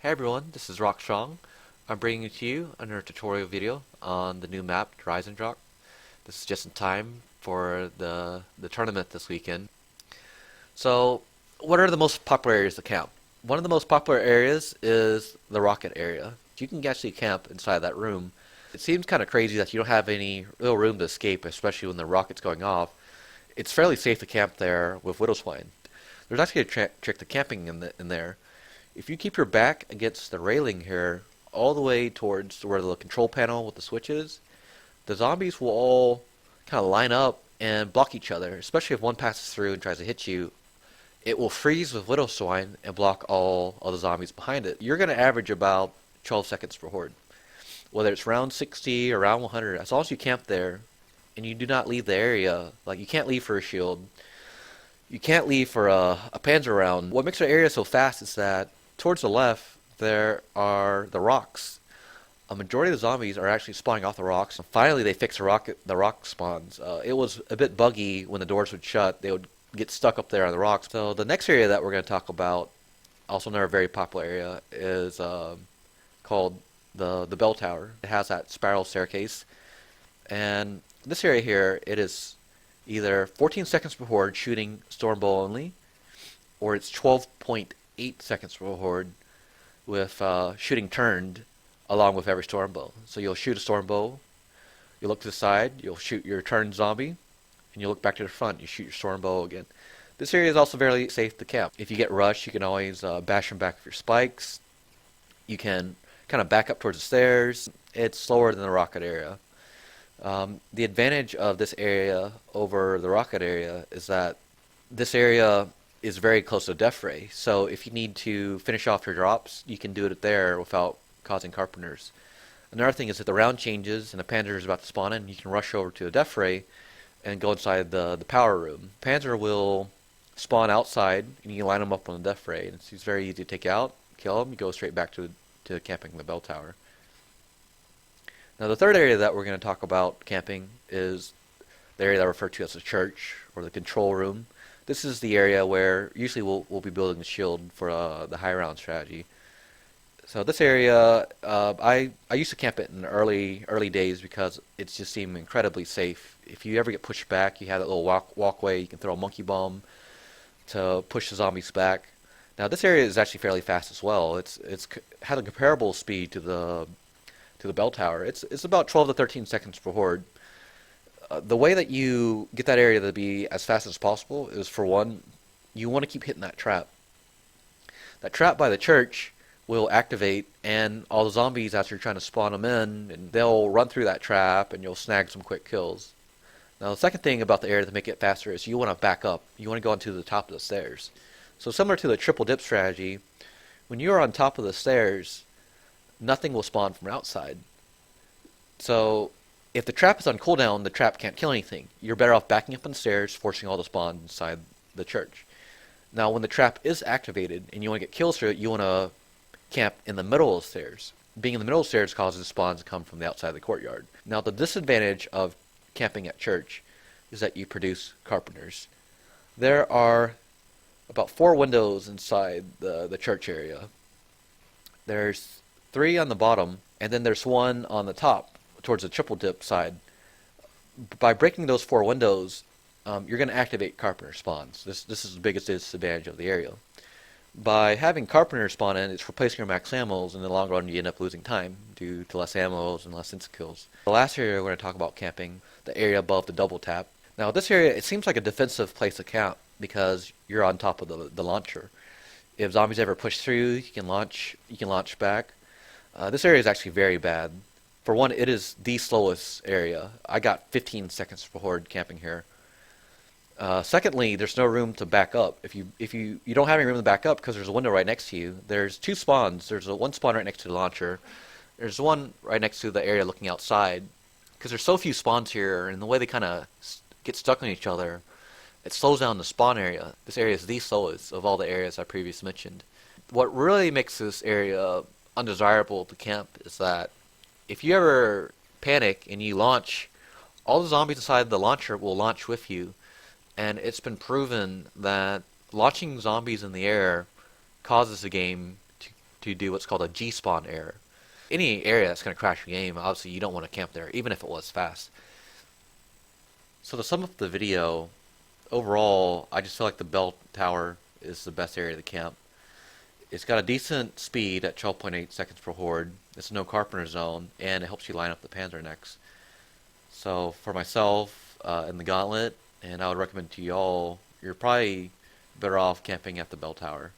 Hey everyone, this is Rock Strong. I'm bringing it to you another tutorial video on the new map, Eisendrache. This is just in time for the tournament this weekend. So, what are the most popular areas to camp? One of the most popular areas is the rocket area. You can actually camp inside that room. It seems kind of crazy that you don't have any real room to escape, especially when the rocket's going off. It's fairly safe to camp there with widow swine. There's actually a trick to camping in there. If you keep your back against the railing here, all the way towards where the control panel with the switch is, the zombies will all kind of line up and block each other, especially if one passes through and tries to hit you. It will freeze with Widow Swine and block all the zombies behind it. You're going to average about 12 seconds per horde. Whether it's round 60 or round 100, as long as you camp there and you do not leave the area, like you can't leave for a shield, you can't leave for a panzer round. What makes the area so fast is that towards the left, there are the rocks. A majority of the zombies are actually spawning off the rocks. And finally, they fixed the rock spawns. It was a bit buggy when the doors would shut. They would get stuck up there on the rocks. So the next area that we're going to talk about, also another very popular area, is called the bell tower. It has that spiral staircase. And this area here, it is either 14 seconds per horde shooting stormbow only, or it's 12.8 seconds per horde with shooting turned along with every stormbow. So you'll shoot a stormbow, you look to the side, you'll shoot your turned zombie, and you look back to the front, you shoot your stormbow again. This area is also very safe to camp. If you get rushed, you can always bash them back with your spikes. You can kind of back up towards the stairs. It's slower than the rocket area. The advantage of this area over the rocket area is that this area is very close to death ray. So if you need to finish off your drops, you can do it there without causing carpenters. Another thing is if the round changes and the panzer is about to spawn in, you can rush over to a death ray and go inside the power room. Panzer will spawn outside and you can line them up on the death ray. It's very easy to take out, kill them, you go straight back to camping the bell tower. Now the third area that we're going to talk about camping is the area that I refer to as the church or the control room. This is the area where usually we'll be building the shield for the high round strategy. So this area, I used to camp it in the early days because it just seemed incredibly safe. If you ever get pushed back, you have that little walkway. You can throw a monkey bomb to push the zombies back. Now this area is actually fairly fast as well. It's had a comparable speed to the bell tower. It's about 12 to 13 seconds per horde. The way that you get that area to be as fast as possible is, for one, you want to keep hitting that trap. That trap by the church will activate, and all the zombies, after you're trying to spawn them in, and they'll run through that trap, and you'll snag some quick kills. Now, the second thing about the area to make it faster is you want to back up. You want to go onto the top of the stairs. So similar to the triple dip strategy, when you're on top of the stairs, nothing will spawn from outside. So if the trap is on cooldown, the trap can't kill anything. You're better off backing up on the stairs, forcing all the spawn inside the church. Now, when the trap is activated and you want to get kills through it, you want to camp in the middle of the stairs. Being in the middle of the stairs causes spawns to come from the outside of the courtyard. Now, the disadvantage of camping at church is that you produce carpenters. There are about 4 windows inside the church area. There's 3 on the bottom, and then there's 1 on the top towards the triple dip side. By breaking those 4 windows, you're going to activate carpenter spawns. This is the biggest disadvantage of the area. By having carpenter spawn in, it's replacing your max ammos. In the long run, you end up losing time due to less ammos and less insta kills. The last area we're going to talk about camping, the area above the double tap. Now this area, it seems like a defensive place to camp because you're on top of the launcher. If zombies ever push through, you can launch back. This area is actually very bad. For one, it is the slowest area. I got 15 seconds per horde camping here. Secondly, there's no room to back up. If you don't have any room to back up because there's a window right next to you, there's 2 spawns. There's one spawn right next to the launcher. There's one right next to the area looking outside. Because there's so few spawns here, and the way they kind of get stuck on each other, it slows down the spawn area. This area is the slowest of all the areas I previously mentioned. What really makes this area undesirable to camp is that if you ever panic and you launch, all the zombies inside the launcher will launch with you. And it's been proven that launching zombies in the air causes the game to do what's called a G-spawn error. Any area that's going to crash your game, obviously you don't want to camp there, even if it was fast. So to sum up the video, overall, I just feel like the bell tower is the best area to camp. It's got a decent speed at 12.8 seconds per horde. It's no carpenter zone, and it helps you line up the panzer necks. So for myself in the gauntlet, and I would recommend to y'all, you're probably better off camping at the bell tower.